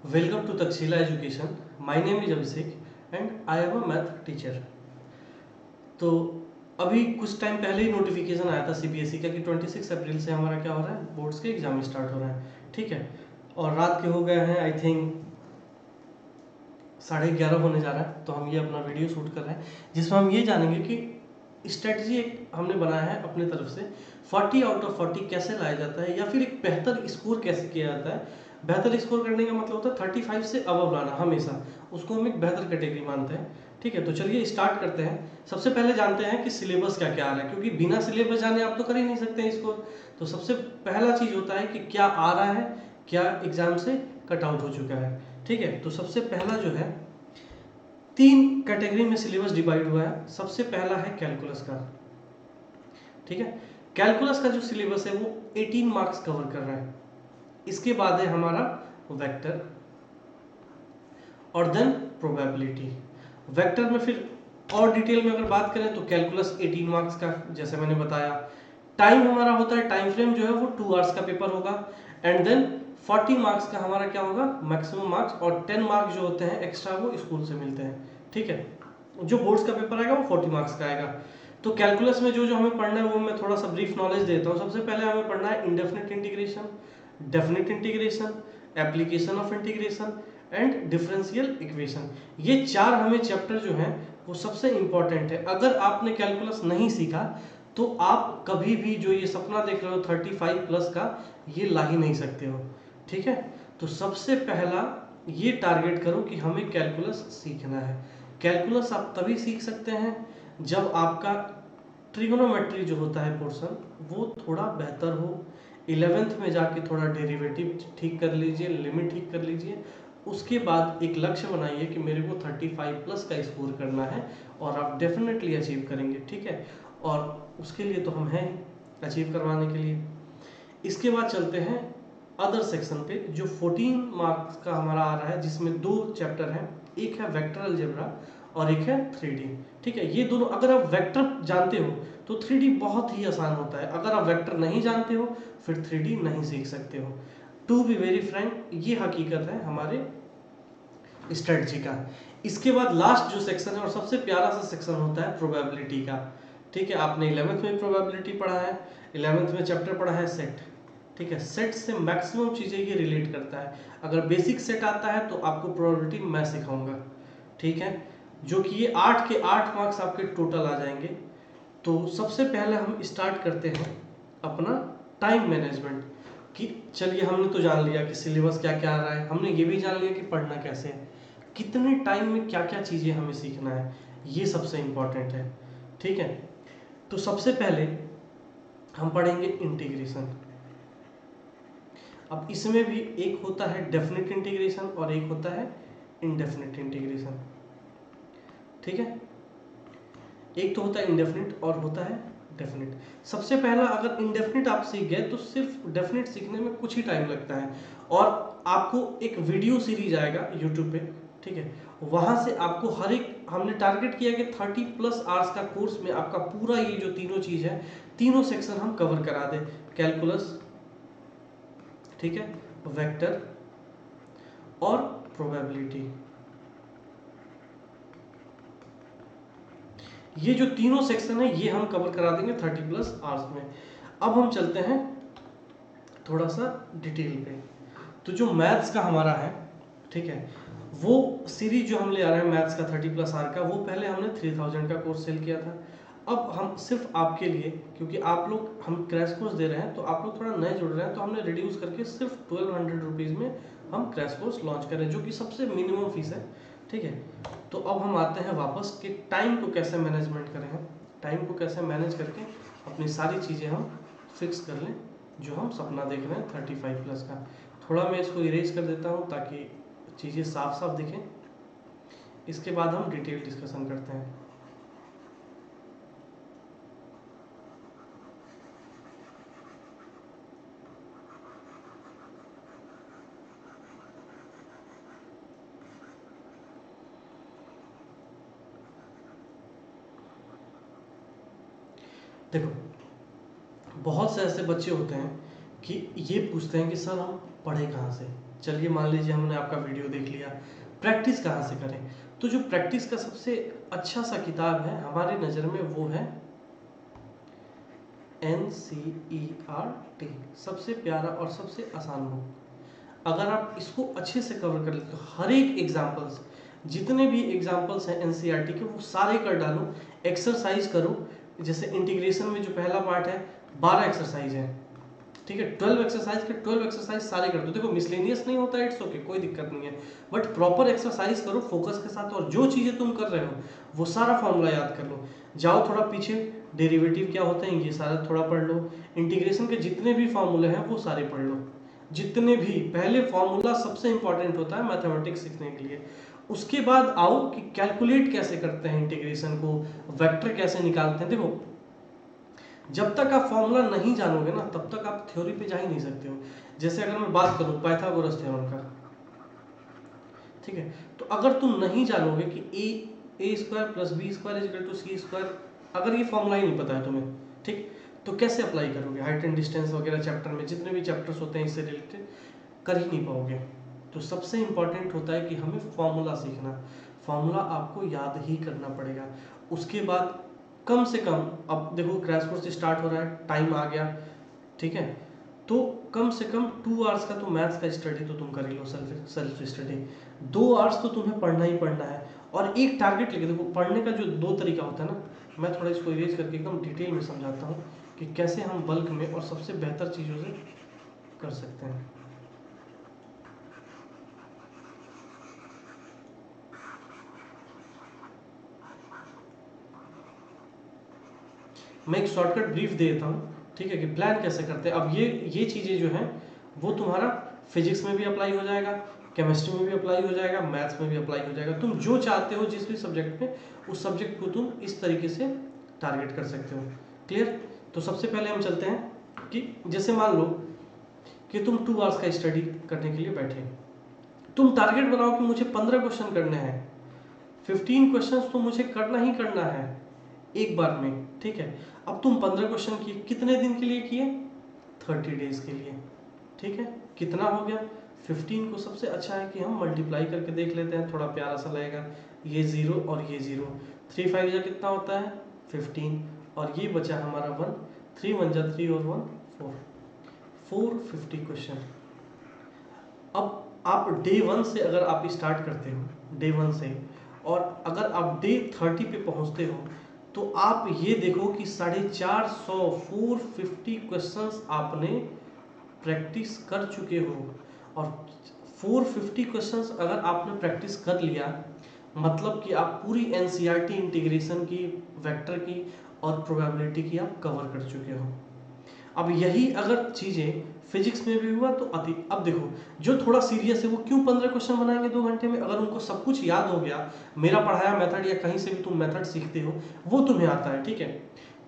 Welcome to Takshila Education. My name is Abhishek and I am a math teacher. तो अभी कुछ time पहले ही notification आया था सीबीएसई का कि 26 अप्रैल से हमारा क्या हो रहा है, बोर्ड्स के एग्जाम स्टार्ट हो रहे हैं. ठीक है, और रात के हो गए हैं आई थिंक 11:30 होने जा रहा है. तो हम ये अपना वीडियो शूट कर रहे हैं जिसमें हम ये जानेंगे कि स्ट्रेटजी एक हमने बनाया है अपने तरफ से 40 आउट ऑफ 40 कैसे लाया जाता है, या फिर एक बेहतर स्कोर कैसे किया जाता है. बेहतर स्कोर करने का मतलब होता है 35 से अबव लाना, हमेशा उसको हम एक बेहतर कैटेगरी मानते हैं. ठीक है, तो चलिए स्टार्ट करते हैं. सबसे पहले जानते हैं कि सिलेबस क्या क्या आ रहा है, क्योंकि बिना सिलेबस जाने आप तो कर ही नहीं सकते हैं इसको. तो सबसे पहला चीज होता है कि क्या आ रहा है, क्या एग्जाम से कट आउट हो चुका है. ठीक है, तो सबसे पहला जो है 3 कैटेगरी में सिलेबस डिवाइड हुआ है. सबसे पहला है कैलकुलस का. ठीक है, कैलकुलस का जो सिलेबस है वो 18 मार्क्स कवर कर रहा है. इसके बाद है हमारा वेक्टर और देन प्रोबेबिलिटी. वेक्टर में फिर और डिटेल में अगर बात करें तो कैलकुलस 18 मार्क्स का, जैसे मैंने बताया. टाइम हमारा होता है, टाइम फ्रेम जो है वो 2 आवर्स का पेपर होगा. एंड देन 40 मार्क्स का हमारा क्या होगा, मैक्सिमम मार्क्स, और 10 मार्क्स जो होते हैं एक्स्ट्रा वो स्कूल से मिलते हैं. ठीक है, जो बोर्ड्स का पेपर आएगा वो 40 मार्क्स का आएगा. तो कैलकुलस में जो जो हमें पढ़ना है वो मैं थोड़ा सा ब्रीफ नॉलेज देता हूँ. सबसे पहले हमें पढ़ना है indefinite integration, definite integration, application of integration and differential equation. ये 4 हमें चैप्टर जो हैं वो सबसे इंपॉर्टेंट है. अगर आपने कैलकुलस नहीं सीखा तो आप कभी भी जो ये सपना देख रहे हो 35 प्लस का, ये ला ही नहीं सकते हो. ठीक है, तो सबसे पहला ये टारगेट करो कि हमें कैलकुलस सीखना है. कैलकुलस आप तभी सीख सकते हैं जब आपका ट्रिगोनोमेट्री जो होता है पोर्शन वो थोड़ा बेहतर हो. 11th में जाके थोड़ा डेरिवेटिव ठीक कर लीजिए, लिमिट ठीक कर लीजिए. उसके बाद एक लक्ष्य बनाइए कि मेरे को 35 प्लस का स्कोर करना है, और आप डेफिनेटली अचीव करेंगे. ठीक है, और उसके लिए तो हम हैं अचीव करवाने के लिए. इसके बाद चलते हैं अदर सेक्शन पे, जो 14 मार्क्स का हमारा आ रहा है, जिसमें 2 चैप्टर हैं. एक है वेक्टर अलजेब्रा और एक है 3D. ठीक है, ये दोनों अगर आप वेक्टर जानते हो तो 3D बहुत ही आसान होता है. अगर आप वेक्टर नहीं जानते हो फिर 3D नहीं सीख सकते हो. टू बी वेरी फ्रैंक, ये हकीकत है हमारे स्ट्रेटजी का. इसके बाद लास्ट जो सेक्शन है और सबसे प्यारा सा सेक्शन होता है प्रोबेबिलिटी का. ठीक है, आपने 11th में प्रोबेबिलिटी पढ़ा है, 11th में चैप्टर पढ़ा है सेट. ठीक है, सेट से मैक्सिमम चीज़ें ये रिलेट करता है. अगर बेसिक सेट आता है तो आपको प्रोबेबिलिटी मैं सिखाऊंगा. ठीक है, जो कि ये 8 के 8 मार्क्स आपके टोटल आ जाएंगे. तो सबसे पहले हम स्टार्ट करते हैं अपना टाइम मैनेजमेंट. कि चलिए हमने तो जान लिया कि सिलेबस क्या क्या आ रहा है, हमने ये भी जान लिया कि पढ़ना कैसे है, कितने टाइम में क्या क्या चीज़ें हमें सीखना है, ये सबसे इम्पोर्टेंट है. ठीक है, तो सबसे पहले हम पढ़ेंगे इंटीग्रेशन. अब इसमें भी एक होता है डेफिनेट इंटीग्रेशन और एक होता है इनडेफिनेट इंटीग्रेशन. ठीक है, एक तो होता है इंडेफिनिट और होता है डेफिनेट. सबसे पहला अगर इंडेफिनिट आप सीख गए तो सिर्फ डेफिनेट सीखने में कुछ ही टाइम लगता है, और आपको एक वीडियो सीरीज आएगा यूट्यूब पे. ठीक है, वहां से आपको हर एक, हमने टारगेट किया कि 30 प्लस आवर्स का कोर्स में आपका पूरा ये जो तीनों चीज है, तीनों सेक्शन हम कवर करा दें. कैलकुलस, ठीक है, वेक्टर और प्रोबेबिलिटी. ये जो तीनों सेक्शन है ये हम कवर करा देंगे 30 प्लस आवर्स में. अब हम चलते हैं थोड़ा सा डिटेल पे. तो जो मैथ्स का हमारा है, ठीक है, वो सीरीज जो हम ले आ रहे हैं मैथ्स का 30 प्लस आर का, वो पहले हमने 3000 का कोर्स सेल किया था. अब हम सिर्फ आपके लिए, क्योंकि आप लोग, हम क्रैश कोर्स दे रहे हैं तो आप लोग थोड़ा नए जुड़ रहे हैं, तो हमने रिड्यूस करके सिर्फ 1200 रुपीज़ में हम क्रैश कोर्स लॉन्च कर रहे हैं, जो कि सबसे मिनिमम फीस है. ठीक है, तो अब हम आते हैं वापस कि टाइम को कैसे मैनेजमेंट करें, हम टाइम को कैसे मैनेज करके अपनी सारी चीज़ें हम फिक्स कर लें जो हम सपना देख रहे हैं 35 प्लस का. थोड़ा मैं इसको इरेज कर देता हूँ ताकि चीज़ें साफ साफ दिखें. इसके बाद हम डिटेल डिस्कशन करते हैं. देखो, बहुत से ऐसे बच्चे होते हैं कि ये पूछते हैं कि सर हम पढ़े कहाँ से. चलिए मान लीजिए हमने आपका वीडियो देख लिया, प्रैक्टिस कहाँ से करें? तो जो प्रैक्टिस का सबसे अच्छा सा किताब है हमारी नज़र में वो है NCERT, सबसे प्यारा और सबसे आसान बुक। अगर आप इसको अच्छे से कवर कर लेते हो, हर एक एग्जाम्पल्स, जितने भी एग्जाम्पल्स हैं NCERT के वो सारे कर डालो, एक्सरसाइज करो। जैसे इंटीग्रेशन में जो पहला पार्ट है 12 एक्सरसाइज है, ठीक है, 12 एक्सरसाइज के 12 एक्सरसाइज सारे कर दो। देखो मिसलेनियस नहीं होता, इट्स ओके, कोई दिक्कत नहीं है, बट प्रॉपर एक्सरसाइज करो फोकस के साथ, और जो चीज़ें तुम कर रहे हो वो सारा फॉर्मूला याद कर लो। जाओ थोड़ा पीछे, डेरिवेटिव क्या होते हैं ये सारा थोड़ा पढ़ लो, इंटीग्रेशन के जितने भी फॉर्मूले हैं वो सारे पढ़ लो, जितने भी। पहले फॉर्मूला सबसे इंपॉर्टेंट होता है मैथमेटिक्स सीखने के लिए। उसके बाद आओ कि कैलकुलेट कैसे करते हैं इंटीग्रेशन को, वेक्टर कैसे निकालते हैं। देखो जब तक आप फॉर्मूला नहीं जानोगे ना तब तक आप थ्योरी पे जा ही नहीं सकते हो। जैसे अगर मैं बात करूं पाइथागोरस थ्योरम का, ठीक है, तो अगर तुम नहीं जानोगे कि A square plus B square is equal to C square, अगर ये फॉर्मूला ही नहीं पता है तुम्हें, ठीक, तो कैसे अप्लाई करोगे? हाइट एंड डिस्टेंस वगैरह चैप्टर में जितने भी चैप्टर्स होते हैं इससे रिलेटेड कर ही नहीं पाओगे। तो सबसे इंपॉर्टेंट होता है कि हमें फॉर्मूला सीखना, फॉर्मूला आपको याद ही करना पड़ेगा। उसके बाद कम से कम, अब देखो क्रैश कोर्स स्टार्ट हो रहा है, टाइम आ गया, ठीक है, तो कम से कम 2 आवर्स का तो मैथ्स का स्टडी तो तुम कर ही लो, सेल्फ स्टडी। 2 आवर्स तो तुम्हें पढ़ना ही पढ़ना है, और एक टारगेट लेके देखो। पढ़ने का जो 2 तरीका होता है ना, मैं थोड़ा इसको इरेज करके एकदम डिटेल में समझाता हूँ कि कैसे हम बल्क में और सबसे बेहतर चीज़ों से कर सकते हैं। मैं एक शॉर्टकट ब्रीफ दे देता हूँ, ठीक है, कि प्लान कैसे करते हैं। अब ये चीज़ें जो हैं वो तुम्हारा फिजिक्स में भी अप्लाई हो जाएगा, केमिस्ट्री में भी अप्लाई हो जाएगा, मैथ्स में भी अप्लाई हो जाएगा। तुम जो चाहते हो जिस भी सब्जेक्ट में, उस सब्जेक्ट को तुम इस तरीके से टारगेट कर सकते हो। क्लियर? तो सबसे पहले हम चलते हैं कि जैसे मान लो कि तुम 2 आवर्स का स्टडी करने के लिए बैठे, तुम टारगेट बनाओ कि मुझे 15 क्वेश्चन करने हैं, 15 क्वेश्चन तो मुझे करना ही करना है एक बार में, ठीक है। अब तुम 15 क्वेश्चन किए, कितने दिन के लिए किए? 30 डेज के लिए, ठीक है। कितना हो गया? 15 को सबसे अच्छा है कि हम मल्टीप्लाई करके देख लेते हैं, थोड़ा प्यारा सा लगेगा। ये 0 और ये 0, 3 5 जा कितना होता है? 15, और ये बचा हमारा 1, 3 1 जा 3 और 1 4, 450 क्वेश्चन। अब आप डे 1 से अगर आप स्टार्ट करते हो, डे 1 से, और अगर आप डे 30 पे पहुंचते हो, तो आप ये देखो कि 450 450 क्वेश्चंस आपने प्रैक्टिस कर चुके हो। और 450 क्वेश्चंस अगर आपने प्रैक्टिस कर लिया, मतलब कि आप पूरी NCERT इंटीग्रेशन की, वेक्टर की और प्रोबेबिलिटी की आप कवर कर चुके हो। अब यही अगर चीज़ें फिजिक्स में भी हुआ तो अति। अब देखो जो थोड़ा सीरियस है वो क्यों 15 क्वेश्चन बनाएंगे 2 घंटे में? अगर उनको सब कुछ याद हो गया, मेरा पढ़ाया मेथड या कहीं से भी तुम मेथड सीखते हो वो तुम्हें आता है, ठीक है,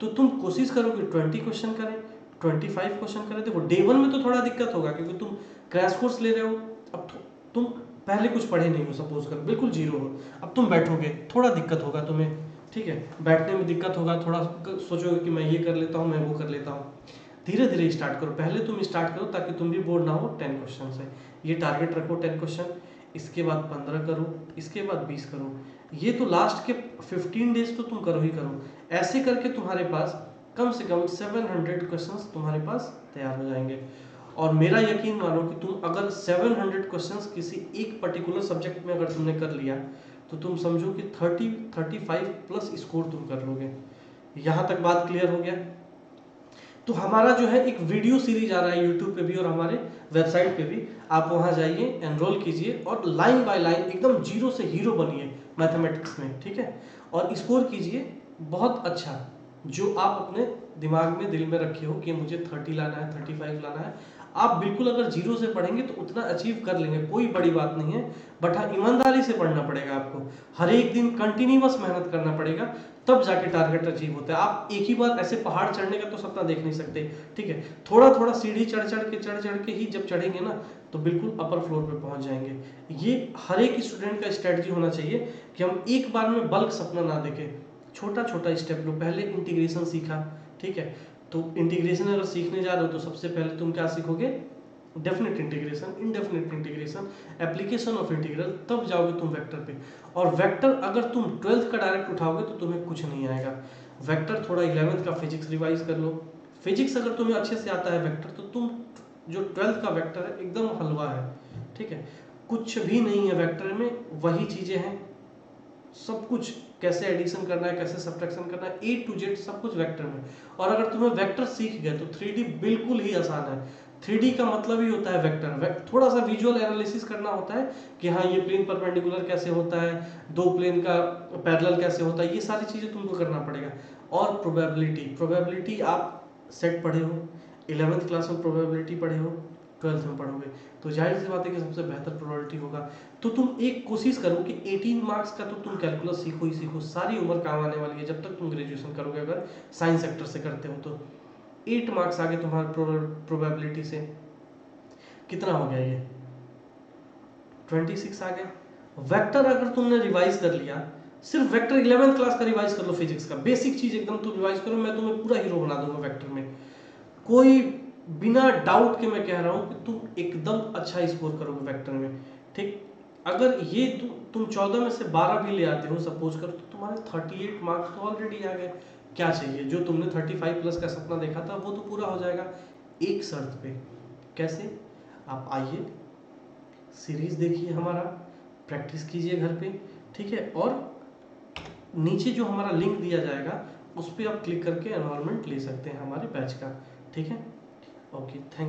तो तुम कोशिश करो कि 20 क्वेश्चन करें, 25 क्वेश्चन करें। देखो डे 1 में तो थोड़ा दिक्कत होगा क्योंकि तुम क्रैश कोर्स ले रहे हो। अब तुम पहले कुछ पढ़े नहीं हो, सपोज करो बिल्कुल जीरो हो, अब तुम बैठोगे, थोड़ा दिक्कत होगा तुम्हें, ठीक है, बैठने में दिक्कत होगा, थोड़ा सोचोगे कि मैं ये कर लेता हूँ, मैं वो कर लेता हूँ। धीरे धीरे स्टार्ट करो, पहले तुम स्टार्ट करो ताकि तुम भी बोर ना हो 10 क्वेश्चन से। ये टारगेट रखो 10 क्वेश्चन, इसके बाद 15 करो, इसके बाद 20 करो। ये तो लास्ट के 15 डेज तो तुम करो ही करो। ऐसे करके तुम्हारे पास कम से कम 700 क्वेश्चंस तुम्हारे पास तैयार हो जाएंगे। और मेरा यकीन मानो कि तुम अगर 700 क्वेश्चंस किसी एक पर्टिकुलर सब्जेक्ट में अगर तुमने कर लिया, तो तुम समझो कि 35 प्लस स्कोर तुम कर लोगे। यहाँ तक बात क्लियर हो गया? तो हमारा जो है एक वीडियो सीरीज आ रहा है यूट्यूब पे भी और हमारे वेबसाइट पे भी, आप वहाँ जाइए, एनरोल कीजिए और लाइन बाय लाइन एकदम जीरो से हीरो बनिए मैथमेटिक्स में, ठीक है, और स्कोर कीजिए बहुत अच्छा, जो आप अपने दिमाग में दिल में रखे हो कि मुझे 30 लाना है, 35 लाना है। आप बिल्कुल अगर जीरो से पढ़ेंगे तो उतना अचीव कर लेंगे, कोई बड़ी बात नहीं है। बट हाँ, ईमानदारी से पढ़ना पड़ेगा आपको, हर एक दिन कंटिन्यूअस मेहनत करना पड़ेगा, तब जाके टारगेट अचीव होता है। आप एक ही बार ऐसे पहाड़ चढ़ने का तो सपना देख नहीं सकते, ठीक है, थोड़ा थोड़ा सीढ़ी चढ़ के ही जब चढ़ेंगे ना तो बिल्कुल अपर फ्लोर पे पहुंच जाएंगे। ये हर एक स्टूडेंट का स्ट्रेटजी होना चाहिए कि हम एक बार में बल्क सपना ना देखें, छोटा छोटा स्टेप लो। पहले इंटीग्रेशन सीखा, ठीक है, तो इंटीग्रेशन अगर सीखने जा रहे हो तो सबसे पहले तुम क्या सीखोगे? Definite integration, indefinite integration, application of integral, तब जाओगे तुम वेक्टर पे। और वेक्टर अगर तुम 12th का डायरेक्ट उठाओगे तो तुम्हें कुछ नहीं आएगा। वेक्टर थोड़ा 11th का फिजिक्स रिवाइज कर लो। फिजिक्स अगर तुम्हें अच्छे से आता है वेक्टर, तो तुम जो 12th का वेक्टर है एकदम हलवा है, ठीक है। कुछ भी नहीं है वेक्टर में, वही चीजें हैं सब कुछ, कैसे एडिशन करना है, कैसे सब्ट्रैक्शन करना है, A to Z सब कुछ वेक्टर में। और अगर तुम्हें वेक्टर सीख गए तो 3D बिल्कुल ही आसान है। 3D का मतलब ही होता है वेक्टर, थोड़ा सा विजुअल एनालिसिस करना होता है कि हाँ ये प्लेन परपेंडिकुलर कैसे होता है, दो प्लेन का पैरेलल कैसे होता है, ये सारी चीजें तुमको करना पड़ेगा। और प्रोबेबिलिटी आप सेट पढ़े हो, 11th क्लास में प्रोबेबिलिटी पढ़े हो, 12th में पढ़ोगे, तो जाहिर सी बात है कि सबसे बेहतर प्रोबेबिलिटी होगा। तो तुम एक कोशिश करो कि 18 मार्क्स का तो तुम कैलकुलस सीखो ही सीखो, सारी उम्र काम आने वाली है जब तक तुम ग्रेजुएशन करोगे, अगर साइंस सेक्टर से करते हो तो। 8 मार्क्स आगे तुम्हारे प्रोबेबिलिटी से, कितना हो गया ये 26 आ गया। वेक्टर अगर तुमने रिवाइज कर लिया, सिर्फ वेक्टर 11th क्लास का रिवाइज कर लो, फिजिक्स का बेसिक चीज एकदम तुम रिवाइज करो, मैं तुम्हें पूरा हीरो बना दूंगा वेक्टर में, कोई बिना डाउट के मैं कह रहा हूं कि तुम एकदम अच्छा स्कोर करोगे वेक्टर में, ठीक। अगर ये तुम 14 में से 12 भी ले आते हो सपोज करो, तो तुम्हारे 38 मार्क्स तो ऑलरेडी आ गए। क्या चाहिए, जो तुमने 35 प्लस का सपना देखा था वो तो पूरा हो जाएगा, एक शर्त पे। कैसे, आप आइए, सीरीज देखिए हमारा, प्रैक्टिस कीजिए घर पे, ठीक है। और नीचे जो हमारा लिंक दिया जाएगा उस पर आप क्लिक करके एनरोलमेंट ले सकते हैं हमारे बैच का, ठीक है। Okay, thank